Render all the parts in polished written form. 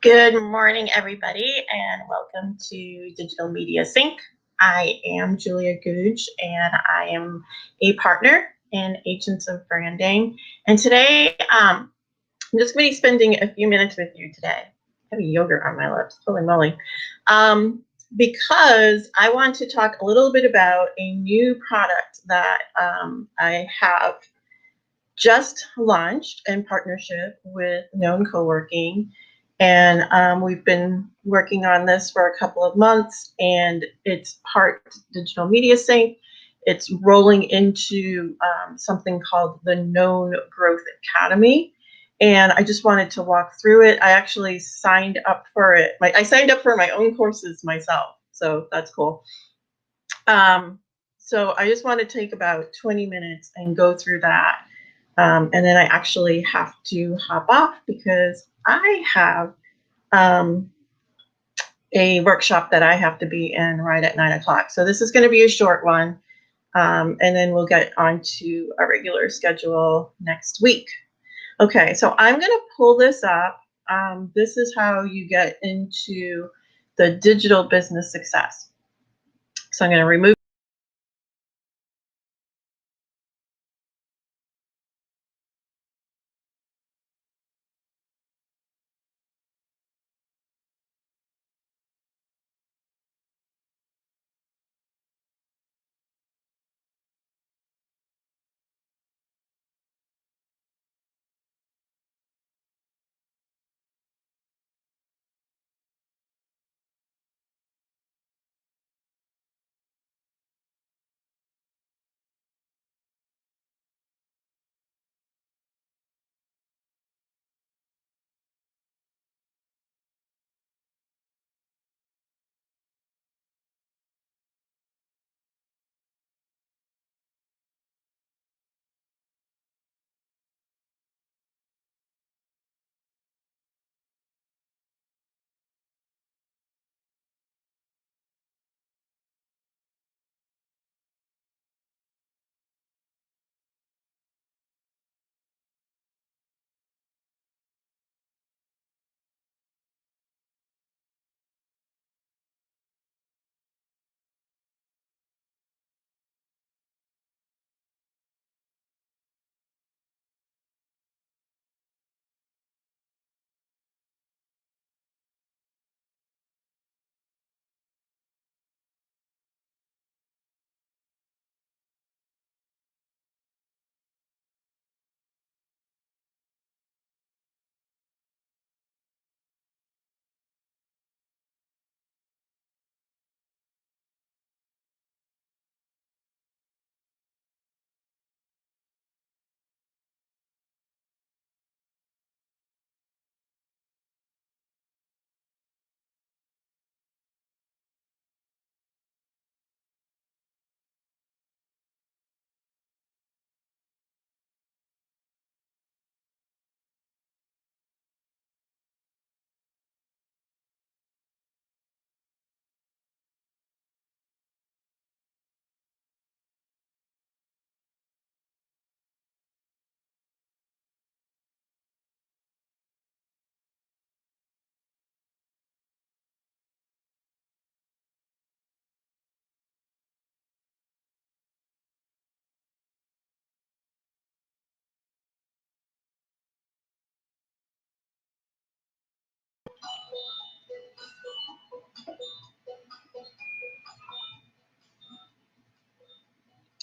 Good morning, everybody, and welcome to Digital Media Sync. I am Giulia and I am a partner in Agents of Branding. And today, I'm just going to be spending a few minutes with you today. I have yogurt on my lips, holy moly. Because I want to talk a little bit about a new product that I have just launched in partnership with Known Coworking. And we've been working on this for a couple of months, and it's part Digital Media Sync. It's rolling into something called the Known Growth Academy. And I just wanted to walk through it. I actually signed up for it. I signed up for my own courses myself, so that's cool. So I just want to take about 20 minutes and go through that. And then I actually have to hop off because I have a workshop that I have to be in right at 9 o'clock. So this is going to be a short one. And then we'll get on to a regular schedule next week. Okay, so I'm going to pull this up. This is how you get into the digital business success. So I'm going to remove.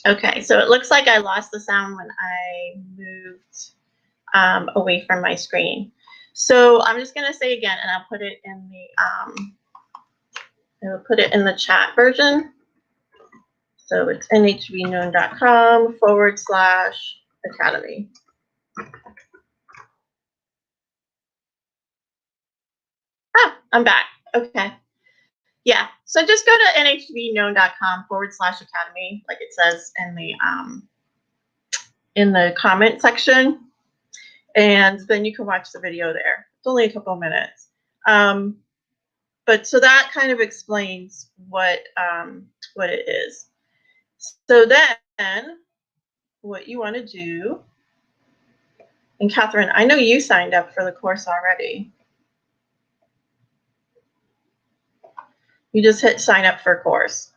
Okay, so it looks like I lost the sound when I moved away from my screen. So I'm just going to say again, and I'll put it in the chat version. So it's nhbknown.com/academy. I'm back. Okay. Yeah. So just go to nhbknown.com/academy, like it says in the comment section, and then you can watch the video there. It's only a couple of minutes. But so that kind of explains what it is. So then what you want to do, and Catherine, I know you signed up for the course already. You just hit sign up for course.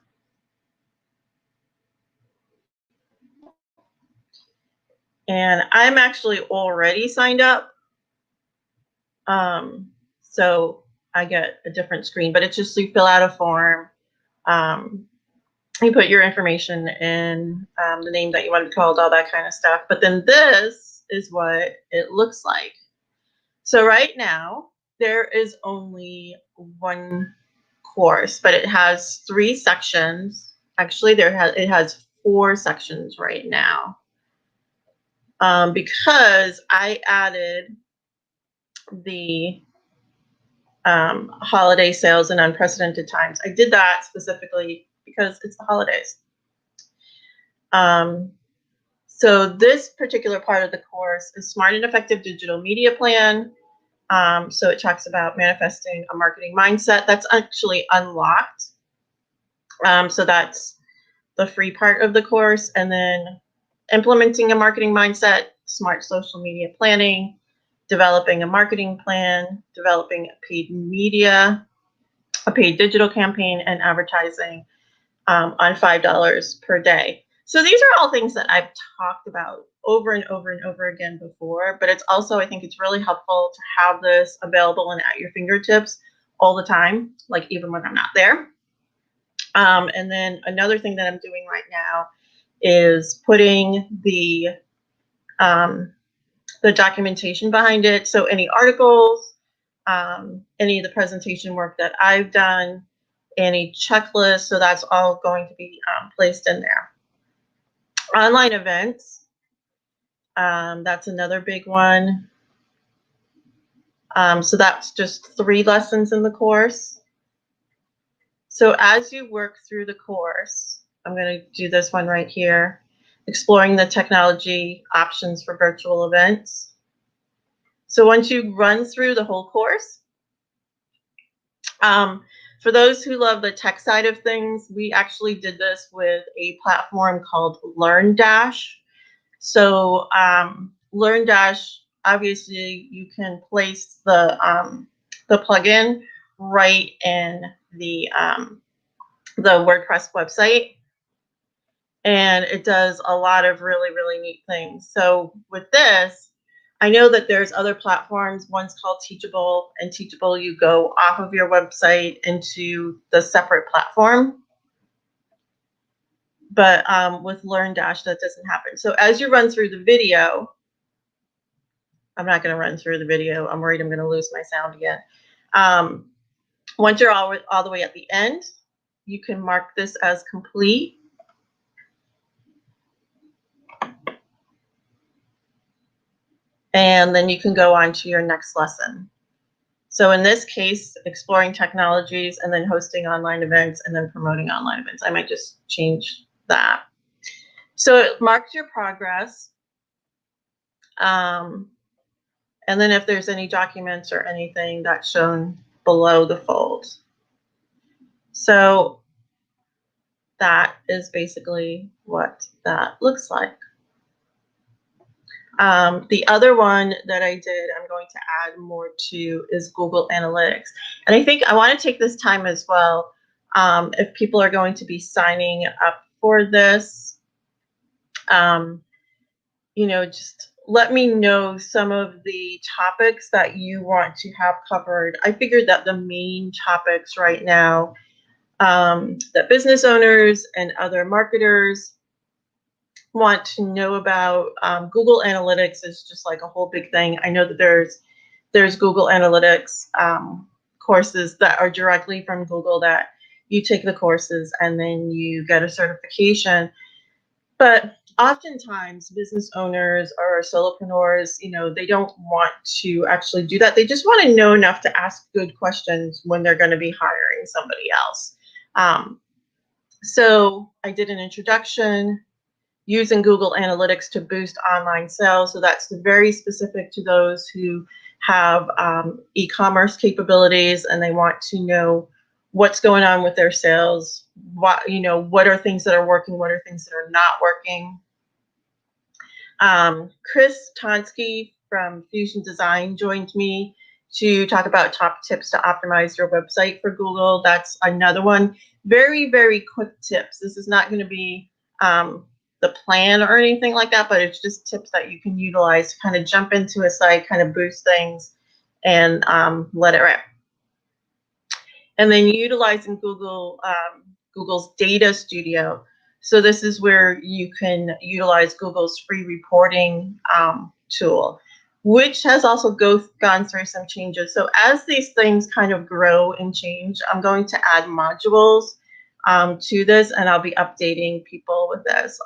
And I'm actually already signed up. So I get a different screen, but it's just you fill out a form. Um, you put your information in, the name that you want to be called, all that kind of stuff. But then this is what it looks like. So right now, there is only one course, but it has 3 sections. Actually, it has 4 sections right now, because I added the holiday sales in unprecedented times. I did that specifically because it's the holidays. Um, so this particular part of the course is Smart and Effective Digital Media Plan. So it talks about manifesting a marketing mindset. That's actually unlocked. So that's the free part of the course. And then implementing a marketing mindset, smart social media planning, developing a marketing plan, developing paid media, a paid digital campaign, and advertising on $5 per day. So these are all things that I've talked about over and over and over again before, but it's also, I think it's really helpful to have this available and at your fingertips all the time, like even when I'm not there. And then another thing that I'm doing right now is putting the documentation behind it. So any articles, any of the presentation work that I've done, any checklist. So that's all going to be placed in there. Online events, that's another big one. So that's just 3 lessons in the course. So as you work through the course, I'm going to do this one right here, exploring the technology options for virtual events. So once you run through the whole course, for those who love the tech side of things, we actually did this with a platform called LearnDash. So LearnDash, obviously, you can place the plugin right in the WordPress website, and it does a lot of really, really neat things. So with this, I know that there's other platforms. One's called Teachable, and Teachable, you go off of your website into the separate platform. But with LearnDash, that doesn't happen. So as you run through the video, I'm not going to run through the video. I'm worried I'm going to lose my sound again. Once you're all the way at the end, you can mark this as complete. And then you can go on to your next lesson. So in this case, exploring technologies and then hosting online events and then promoting online events. I might just change that. So it marks your progress. And then if there's any documents or anything, that's shown below the fold. So that is basically what that looks like. The other one that I did, I'm going to add more to, is Google Analytics. And I think I want to take this time as well, if people are going to be signing up for this, just let me know some of the topics that you want to have covered. I figured that the main topics right now that business owners and other marketers want to know about, Google Analytics is just like a whole big thing. I know that there's Google Analytics courses that are directly from Google that you take the courses and then you get a certification. But oftentimes business owners or solopreneurs, they don't want to actually do that. They just want to know enough to ask good questions when they're going to be hiring somebody else. So I did an introduction using Google Analytics to boost online sales. So that's very specific to those who have e-commerce capabilities and they want to know what's going on with their sales. What are things that are working? What are things that are not working? Chris Tonsky from Fusion Design joined me. to talk about top tips to optimize your website for Google. That's another one. Very, very quick tips. This is not going to be the plan or anything like that, but it's just tips that you can utilize to kind of jump into a site, kind of boost things, and let it rip. And then utilizing Google's Data Studio. So this is where you can utilize Google's free reporting tool, which has also gone through some changes. So as these things kind of grow and change, I'm going to add modules to this, and I'll be updating people with this.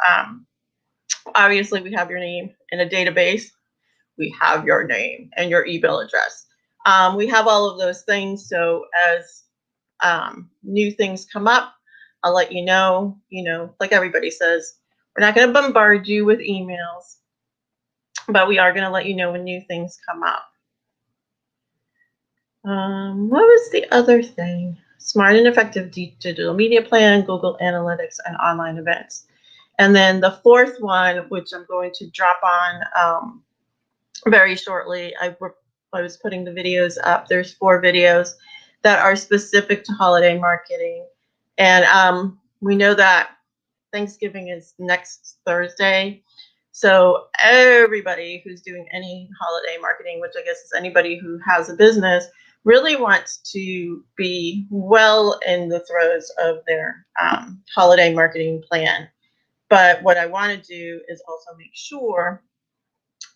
Obviously, we have your name in a database. We have your name and your email address. We have all of those things. So as new things come up, I'll let you know. You know, like everybody says, we're not going to bombard you with emails, but we are going to let you know when new things come up. What was the other thing? Smart and effective digital media plan, Google Analytics, and online events. And then the fourth one, which I'm going to drop on very shortly. I was putting the videos up. There's 4 videos that are specific to holiday marketing. And we know that Thanksgiving is next Thursday. So everybody who's doing any holiday marketing, which I guess is anybody who has a business, really wants to be well in the throes of their holiday marketing plan. But what I want to do is also make sure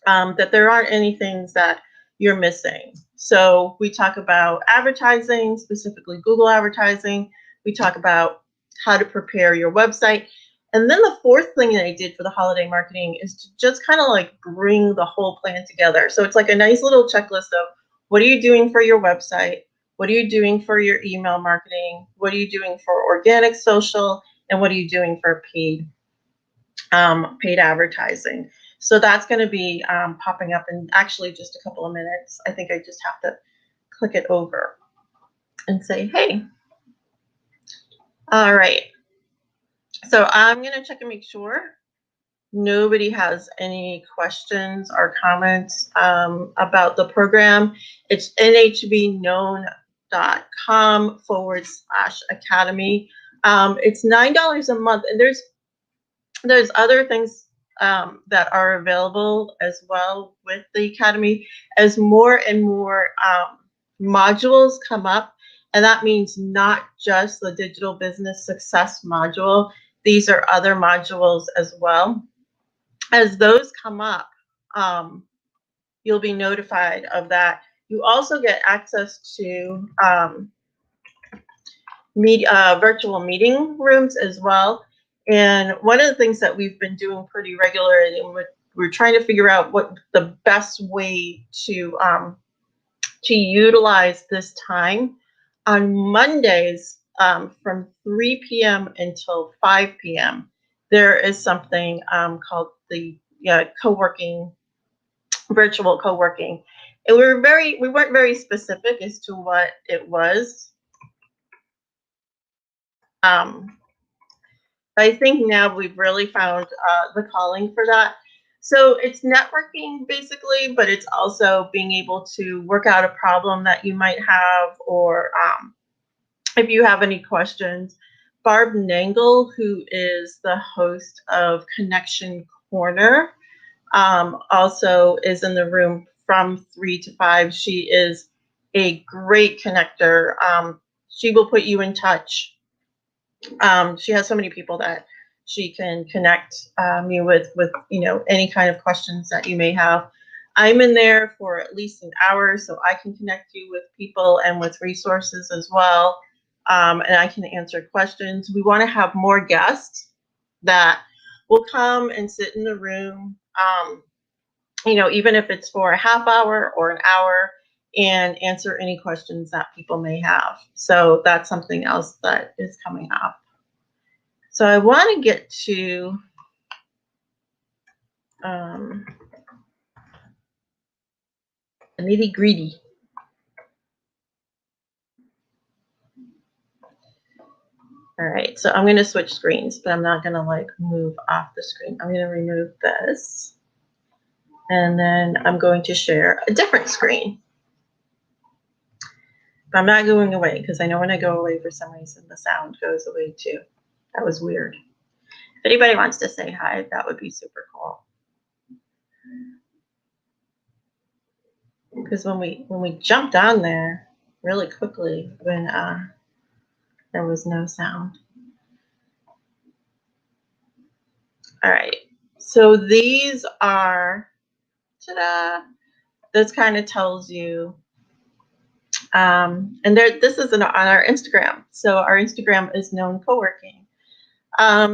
that there aren't any things that you're missing. So we talk about advertising, specifically Google advertising. We talk about how to prepare your website. And then the fourth thing that I did for the holiday marketing is to just kind of like bring the whole plan together. So it's like a nice little checklist of what are you doing for your website? What are you doing for your email marketing? What are you doing for organic social? And what are you doing for paid advertising? So that's going to be popping up in actually just a couple of minutes. I think I just have to click it over and say, hey. All right. So I'm going to check and make sure nobody has any questions or comments about the program. It's nhbknown.com/academy. It's $9 a month, and there's other things that are available as well with the Academy as more and more modules come up. And that means not just the digital business success module. These are other modules as well. As those come up, you'll be notified of that. You also get access to virtual meeting rooms as well. And one of the things that we've been doing pretty regularly, and we're trying to figure out what the best way to utilize this time. On Mondays from 3 p.m. until 5 p.m., there is something called the virtual co-working. And we weren't very specific as to what it was. I think now we've really found the calling for that. So it's networking basically, but it's also being able to work out a problem that you might have, or if you have any questions. Barb Nangle, who is the host of Connection Corner, also is in the room from 3 to 5. She is a great connector. She will put you in touch. She has so many people that she can connect you with any kind of questions that you may have. I'm in there for at least an hour, so I can connect you with people and with resources as well, and I can answer questions. We want to have more guests that will come and sit in the room, even if it's for a half hour or an hour, and answer any questions that people may have. So that's something else that is coming up. So I want to get to the nitty-gritty. All right, so I'm going to switch screens, but I'm not going to move off the screen. I'm going to remove this, and then I'm going to share a different screen. I'm not going away because I know when I go away for some reason the sound goes away too. That was weird. If anybody wants to say hi, that would be super cool. Because when we jumped on there really quickly when there was no sound. All right. So these are, ta-da! This kind of tells you, and there. This is on our Instagram. So our Instagram is Known Co-working.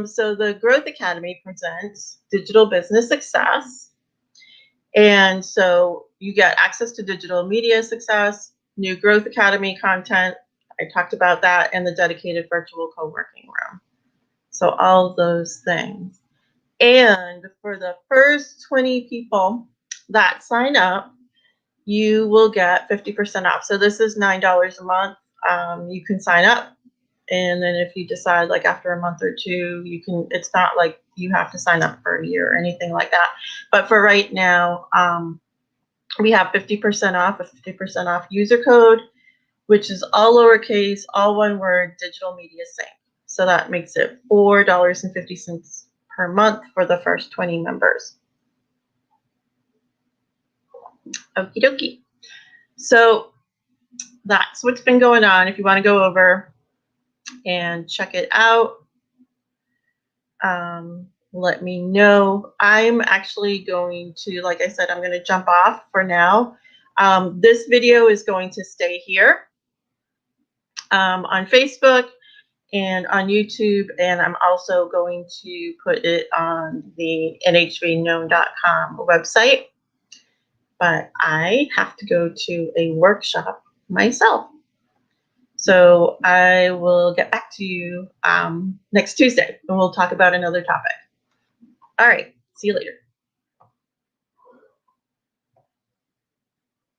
So the Growth Academy presents digital business success. And so you get access to digital media success, new Growth Academy content. I talked about that, and the dedicated virtual co-working room. So all those things. And for the first 20 people that sign up, you will get 50% off. So this is $9 a month. You can sign up. And then if you decide like after a month or two, you can, it's not like you have to sign up for a year or anything like that. But for right now, we have 50% off, a 50% off user code, which is all lowercase, all one word, digital media sync. So that makes it $4.50 per month for the first 20 members. Okie dokie. So that's what's been going on. If you want to go over and check it out, let me know. I'm actually going to, like I said, I'm going to jump off for now. This video is going to stay here on Facebook and on YouTube, and I'm also going to put it on the nhvknown.com website. But I have to go to a workshop myself. So I will get back to you next Tuesday, and we'll talk about another topic. All right, see you later.